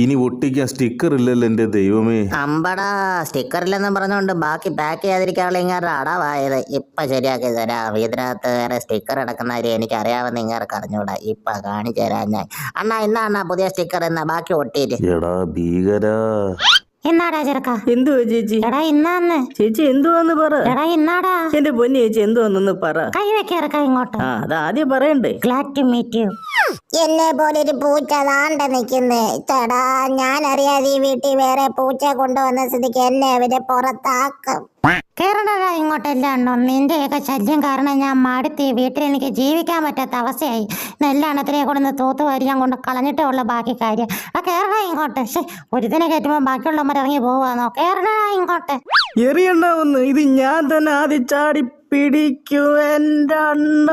ഇനി ഒട്ടിക്കാൻ സ്റ്റിക്കർ ഇല്ലല്ലോ എന്റെ ദൈവമേ. അമ്പടാ, സ്റ്റിക്കർ ഇല്ലെന്ന് പറഞ്ഞോണ്ട് ബാക്കി പാക്ക് ചെയ്യാതിരിക്കാനുള്ള ഇങ്ങനെ അടവായത്. ഇപ്പൊ ശരിയാക്കി തരാം. ഇതിനകത്ത് വേറെ സ്റ്റിക്കർ എടുക്കുന്ന കാര്യം എനിക്ക് അറിയാവുന്ന ഇങ്ങനെ അറിഞ്ഞൂടാ. ഇപ്പൊ കാണിച്ചു തരാം ഞാൻ. അണ്ണാ ഇന്നാ പുതിയ സ്റ്റിക്കർ എന്നാ ബാക്കി ഒട്ടിയിട്ട്. എടാ ഭീകരാ. എന്നാടാ ചെറുക്ക? എന്തുവാ ചേച്ചി? എടാ ഇന്നാന്ന്. ചേച്ചി എന്തുവാന്ന് പറ. എടാ ഇന്നാടാ. എന്റെ പൊന്നു ചേച്ചി എന്തുവാന്നൊന്ന് പറ. കൈ വെക്കാറക്ക ഇങ്ങോട്ട്. അത് ആദ്യം പറയണ്ടേ. Glad to meet you. എന്നെ പോലെ ഒരു പൂച്ച താണ്ട നിക്കുന്നേ. ചേടാ, ഞാൻ അറിയാതെ ഈ വീട്ടിൽ വേറെ പൂച്ച കൊണ്ടുവന്ന സ്ഥിതിക്ക് എന്നെ അവരെ പുറത്താക്കും. കേരള ഇങ്ങോട്ടെല്ലാം ഉണ്ടോ? നിന്റെയൊക്കെ ശല്യം കാരണം ഞാൻ മടുത്തി. വീട്ടിൽ എനിക്ക് ജീവിക്കാൻ പറ്റാത്ത അവസ്ഥയായി. നെല്ലെണ്ണത്തിനെ കൊണ്ടൊന്ന് തൂത്തുവാരി ഞാൻ കൊണ്ട് കളഞ്ഞിട്ടേ ഉള്ള ബാക്കി കാര്യം. കേരള ഇങ്ങോട്ട്. ഒരുതിനെ കയറ്റുമ്പോൾ ബാക്കിയുള്ളവർ ഇറങ്ങി പോവാന്നോ? കേരള ഇങ്ങോട്ട്. എറിയണ്ടാവുന്നു. ഇത് ഞാൻ തന്നെ ആദ്യം ചാടി പിടിക്കൂ എന്റെ അണ്ണ.